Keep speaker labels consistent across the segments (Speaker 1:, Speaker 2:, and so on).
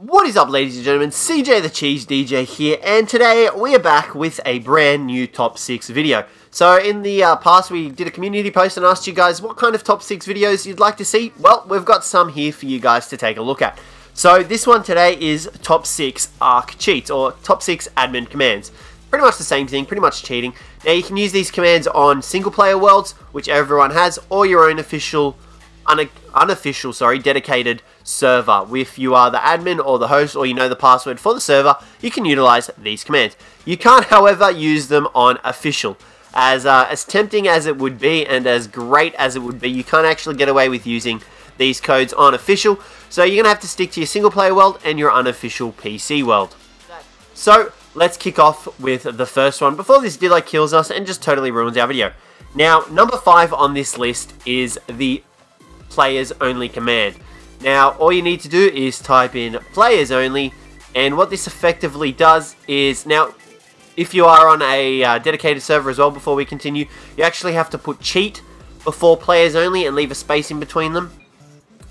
Speaker 1: What is up, ladies and gentlemen? Cjthecheesedj here, and today we are back with a brand new top 6 video. So in the past we did a community post and asked you guys what kind of top 6 videos you'd like to see. Well, we've got some here for you guys to take a look at. So this one today is top 6 ARC cheats, or top 6 admin commands. Pretty much the same thing, pretty much cheating. Now you can use these commands on single player worlds, which everyone has, or your own unofficial, dedicated server. If you are the admin or the host, or you know the password for the server, you can utilize these commands. You can't, however, use them on official. As tempting as it would be and as great as it would be, you can't actually get away with using these codes on official. So you're going to have to stick to your single player world and your unofficial PC world. So let's kick off with the first one before this Dilo kills us and just totally ruins our video. Now, number 5 on this list is the players only command. Now, all you need to do is type in players only, and what this effectively does is, now, if you are on a dedicated server as well, before we continue, you actually have to put cheat before players only and leave a space in between them.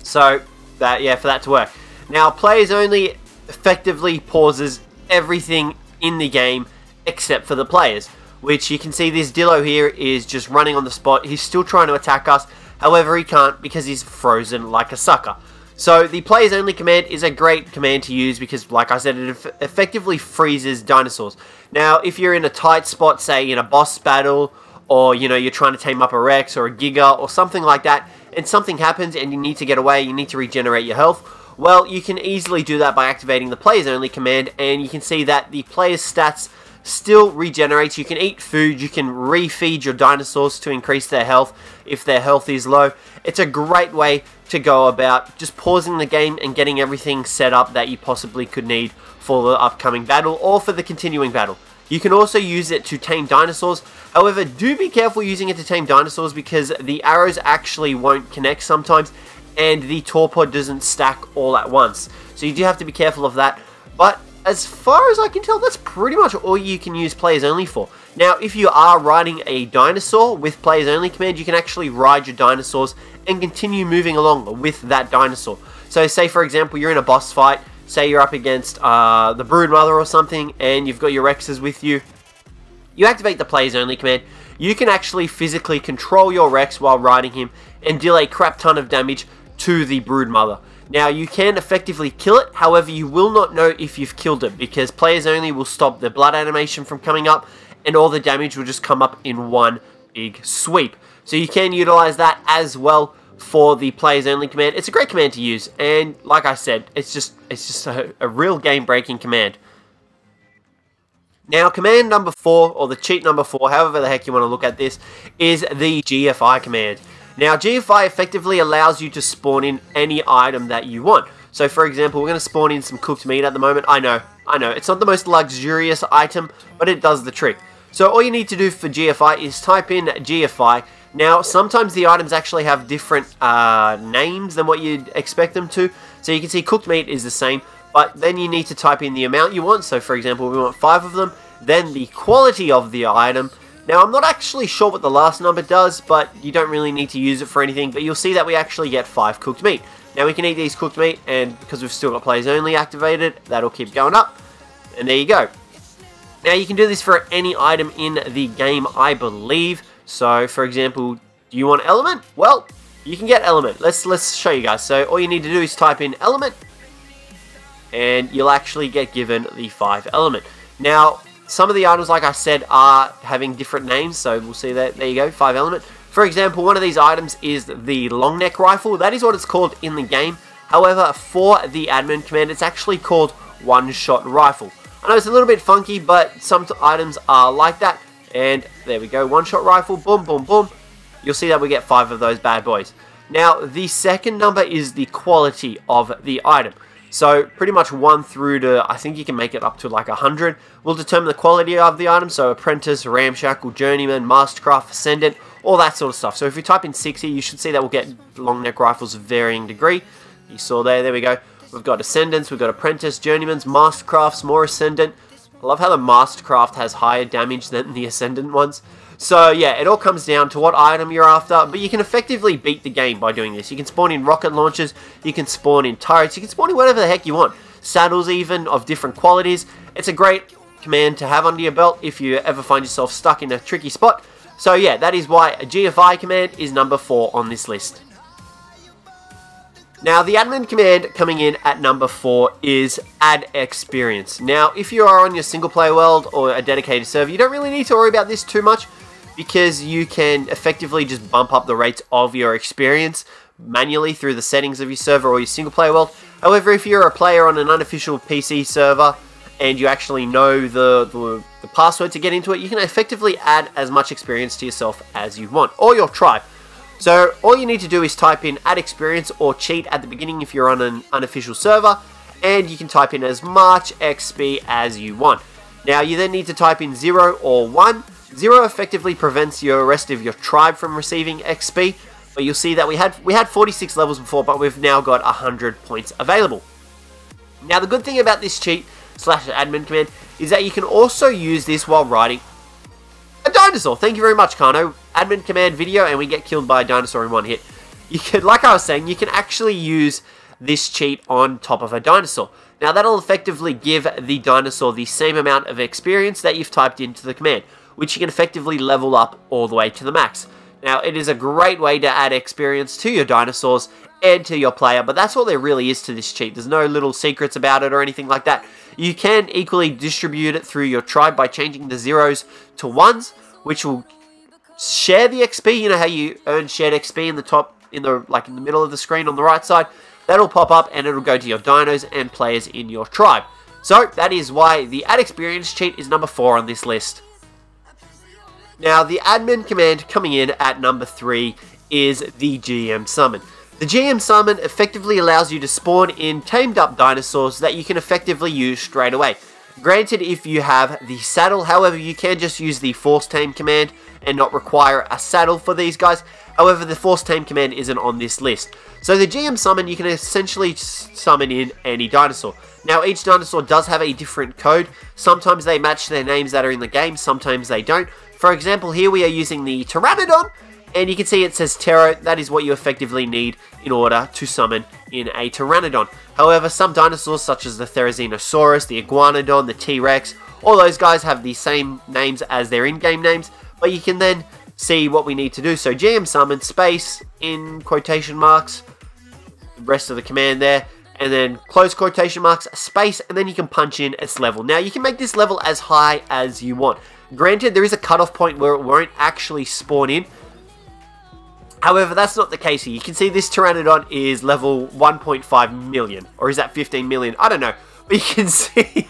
Speaker 1: So, for that to work. Now, players only effectively pauses everything in the game except for the players, which you can see this Dilo here is just running on the spot. He's still trying to attack us. However, he can't because he's frozen like a sucker. So the players only command is a great command to use because, like I said, it effectively freezes dinosaurs. Now, if you're in a tight spot, say in a boss battle, or you're trying to tame up a Rex or a Giga or something like that, and something happens and you need to get away, you need to regenerate your health, well, you can easily do that by activating the players only command, and you can see that the player's stats still regenerates. You can eat food, you can refeed your dinosaurs to increase their health if their health is low. It's a great way to go about just pausing the game and getting everything set up that you possibly could need for the upcoming battle or for the continuing battle. You can also use it to tame dinosaurs. However, do be careful using it to tame dinosaurs because the arrows actually won't connect sometimes and the torpor doesn't stack all at once. So you do have to be careful of that. But as far as I can tell, that's pretty much all you can use players only for. Now, if you are riding a dinosaur with players only command, you can actually ride your dinosaurs and continue moving along with that dinosaur. So say, for example, you're in a boss fight, say you're up against the Brood Mother or something, and you've got your Rexes with you. You activate the players only command. You can actually physically control your Rex while riding him and deal a crap ton of damage to the Brood Mother. Now, you can effectively kill it, however, you will not know if you've killed it because players only will stop the blood animation from coming up and all the damage will just come up in one big sweep. So you can utilize that as well for the players only command. It's a great command to use, and like I said, it's just a real game-breaking command. Now, command number 4, or the cheat number 4, however the heck you want to look at this, is the GFI command. Now, GFI effectively allows you to spawn in any item that you want. So, for example, we're going to spawn in some cooked meat at the moment. I know, it's not the most luxurious item, but it does the trick. So, all you need to do for GFI is type in GFI. Now, sometimes the items actually have different names than what you'd expect them to. So, you can see cooked meat is the same, but then you need to type in the amount you want. So, for example, we want 5 of them. Then the quality of the item. Now, I'm not actually sure what the last number does, but you don't really need to use it for anything, but you'll see that we actually get 5 cooked meat. Now, we can eat these cooked meat, and because we've still got players only activated, that'll keep going up, and there you go. Now, you can do this for any item in the game, I believe. So, for example, do you want element? Well, you can get element. Let's show you guys. So, all you need to do is type in element, and you'll actually get given the 5 element. Now, some of the items, like I said, are having different names, so we'll see that. There you go, 5 element. For example, one of these items is the long neck rifle. That is what it's called in the game. However, for the admin command, it's actually called one-shot rifle. I know it's a little bit funky, but some items are like that. And there we go, one-shot rifle, boom, boom, boom. You'll see that we get 5 of those bad boys. Now, the second number is the quality of the item. So, pretty much 1 through to, I think you can make it up to like 100, will determine the quality of the item. So, Apprentice, Ramshackle, Journeyman, Mastercraft, Ascendant, all that sort of stuff. So, if you type in 60, you should see that we'll get long neck rifles of varying degree. You saw there we go. We've got Ascendants, we've got Apprentice, Journeymans, Mastercrafts, more Ascendant. I love how the Mastercraft has higher damage than the Ascendant ones. So yeah, it all comes down to what item you're after, but you can effectively beat the game by doing this. You can spawn in rocket launchers, you can spawn in turrets, you can spawn in whatever the heck you want. saddles even of different qualities. It's a great command to have under your belt if you ever find yourself stuck in a tricky spot. So yeah, that is why a GFI command is number 4 on this list. Now, the admin command coming in at number 4 is Addexperience. Now, if you are on your single player world or a dedicated server, you don't really need to worry about this too much because you can effectively just bump up the rates of your experience manually through the settings of your server or your single player world. However, if you're a player on an unofficial PC server and you actually know the password to get into it, you can effectively add as much experience to yourself as you want, or your tribe. So all you need to do is type in Addexperience or cheat at the beginning if you're on an unofficial server, and you can type in as much XP as you want. Now you then need to type in 0 or 1. 0 effectively prevents your rest of your tribe from receiving XP, but you'll see that we had 46 levels before, but we've now got 100 points available. Now the good thing about this cheat / admin command is that you can also use this while riding a dinosaur. Thank you very much, Kano. Admin command video and we get killed by a dinosaur in one hit. You could, like I was saying, you can actually use this cheat on top of a dinosaur. Now that'll effectively give the dinosaur the same amount of experience that you've typed into the command, which you can effectively level up all the way to the max. Now it is a great way to add experience to your dinosaurs and to your player, but that's all there really is to this cheat. There's no little secrets about it or anything like that. You can equally distribute it through your tribe by changing the 0s to 1s, which will share the XP. You know how you earn shared XP in the top, in the middle of the screen on the right side? That'll pop up and it'll go to your dinos and players in your tribe. So that is why the Addexperience cheat is number 4 on this list. Now the admin command coming in at number 3 is the GM summon. The GM summon effectively allows you to spawn in tamed up dinosaurs that you can effectively use straight away. Granted, if you have the saddle, however, you can just use the force tame command and not require a saddle for these guys. However, the force tame command isn't on this list. So the GM summon, you can essentially summon in any dinosaur. Now each dinosaur does have a different code. Sometimes they match their names that are in the game, sometimes they don't. For example, here we are using the Pteranodon, and you can see it says Ptero. That is what you effectively need in order to summon in a Pteranodon. However, some dinosaurs such as the Therizinosaurus, the Iguanodon, the T-Rex, all those guys have the same names as their in-game names, but you can then see what we need to do. So GM summon space in quotation marks, the rest of the command there, and then close quotation marks, space, and then you can punch in its level. Now you can make this level as high as you want. Granted, there is a cutoff point where it won't actually spawn in. However, that's not the case here. You can see this Pteranodon is level 1.5 million. Or is that 15 million? I don't know. But you can see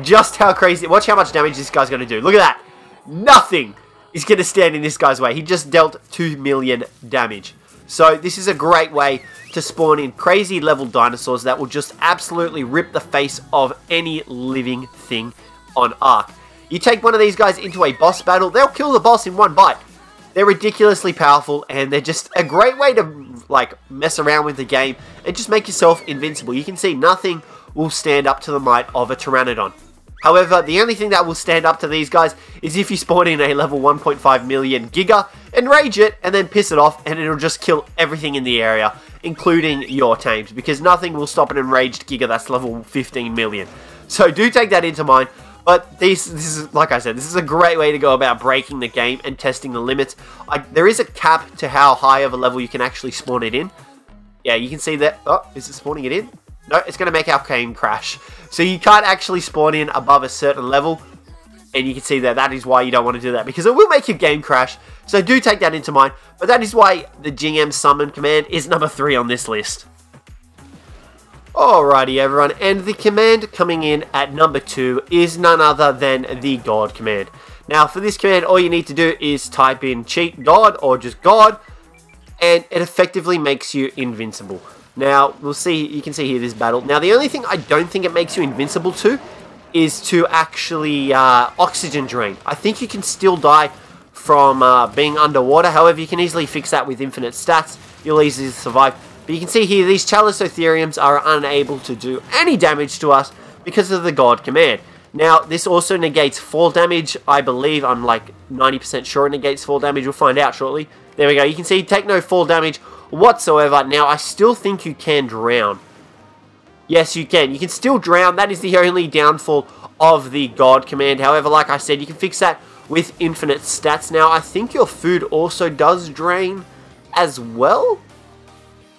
Speaker 1: just how crazy. Watch how much damage this guy's going to do. Look at that. Nothing is going to stand in this guy's way. He just dealt 2 million damage. So this is a great way to spawn in crazy level dinosaurs that will just absolutely rip the face of any living thing on Ark. You take one of these guys into a boss battle, they'll kill the boss in one bite. They're ridiculously powerful, and they're just a great way to mess around with the game and just make yourself invincible. You can see nothing will stand up to the might of a Pteranodon. However, the only thing that will stand up to these guys is if you spawn in a level 1.5 million Giga, enrage it, and then piss it off, and it'll just kill everything in the area, including your tames, because nothing will stop an enraged Giga that's level 15 million. So do take that into mind. But this is, like I said, this is a great way to go about breaking the game and testing the limits. There is a cap to how high of a level you can actually spawn it in. Yeah, you can see that. Oh, is it spawning it in? No, it's going to make our game crash. So you can't actually spawn in above a certain level. And you can see that that is why you don't want to do that, because it will make your game crash. So do take that into mind. But that is why the GM summon command is number 3 on this list. Alrighty everyone, and the command coming in at number 2 is none other than the God command. Now for this command, all you need to do is type in cheat God or just God, and it effectively makes you invincible. Now we'll see, you can see here this battle. Now the only thing I don't think it makes you invincible to is to actually oxygen drain. I think you can still die from being underwater. However, you can easily fix that with infinite stats. You'll easily survive. But you can see here, these Challosotheriums are unable to do any damage to us because of the God command. Now, this also negates fall damage. I believe, I'm like 90% sure it negates fall damage. We'll find out shortly. There we go. You can see, take no fall damage whatsoever. Now, I still think you can drown. Yes, you can. You can still drown. That is the only downfall of the God command. However, like I said, you can fix that with infinite stats. Now, I think your food also does drain as well.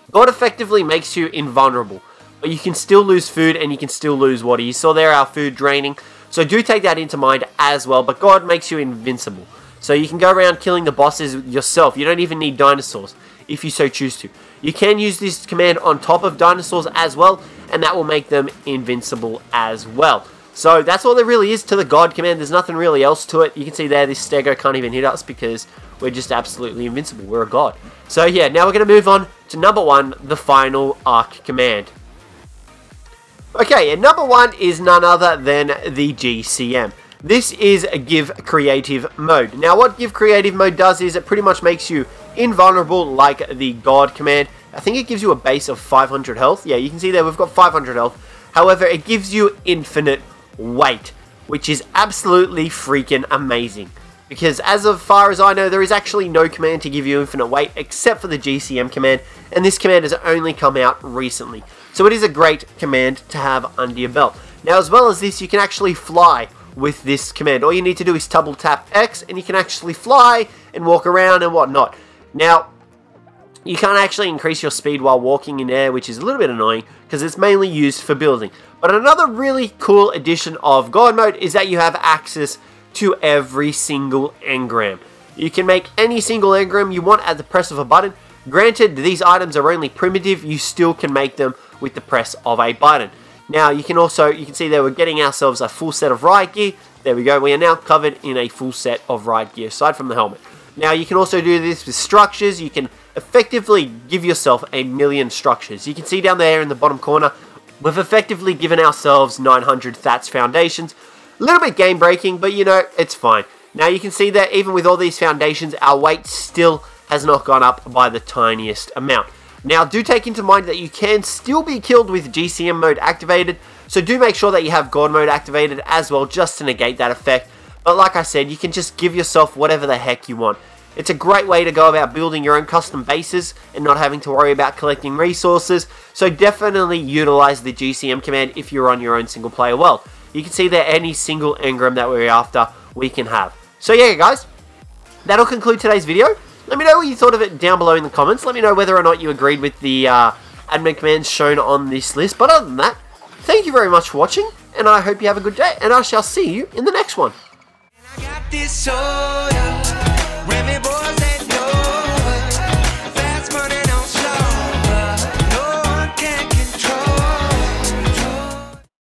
Speaker 1: God effectively makes you invulnerable, but you can still lose food and you can still lose water. You saw there our food draining, so do take that into mind as well. But God makes you invincible, so you can go around killing the bosses yourself. You don't even need dinosaurs if you so choose to. You can use this command on top of dinosaurs as well, and that will make them invincible as well. So that's all there really is to the God command. There's nothing really else to it. You can see there this stego can't even hit us because we're just absolutely invincible. We're a god. So yeah, now we're going to move on to number 1, the final arc command. Okay, and number 1 is none other than the GCM. This is a Give Creative Mode. Now what Give Creative Mode does is it pretty much makes you invulnerable like the God command. I think it gives you a base of 500 health. Yeah, you can see there we've got 500 health. However, it gives you infinite weight, which is absolutely freaking amazing. Because as far as I know, there is actually no command to give you infinite weight except for the GCM command, and this command has only come out recently. So it is a great command to have under your belt. Now, as well as this, you can actually fly with this command. All you need to do is double tap X and you can actually fly and walk around and whatnot. Now, you can't actually increase your speed while walking in air, which is a little bit annoying because it's mainly used for building. But another really cool addition of God mode is that you have access to every single engram. You can make any single engram you want at the press of a button. Granted, these items are only primitive, you still can make them with the press of a button. Now, you can see there we're getting ourselves a full set of riot gear. There we go, we are now covered in a full set of riot gear, aside from the helmet. Now, you can also do this with structures. You can effectively give yourself a million structures. You can see down there in the bottom corner, we've effectively given ourselves 900 Thatch foundations. A little bit game breaking, but you know, it's fine. Now, you can see that even with all these foundations, our weight still has not gone up by the tiniest amount. Now, do take into mind that you can still be killed with GCM mode activated, so do make sure that you have God mode activated as well, just to negate that effect. But like I said, you can just give yourself whatever the heck you want. It's a great way to go about building your own custom bases and not having to worry about collecting resources, so definitely utilize the GCM command if you're on your own single player world. You can see there any single engram that we're after, we can have. So yeah guys, that'll conclude today's video. Let me know what you thought of it down below in the comments. Let me know whether or not you agreed with the admin commands shown on this list. But other than that, thank you very much for watching, and I hope you have a good day, and I shall see you in the next one. I got this soda.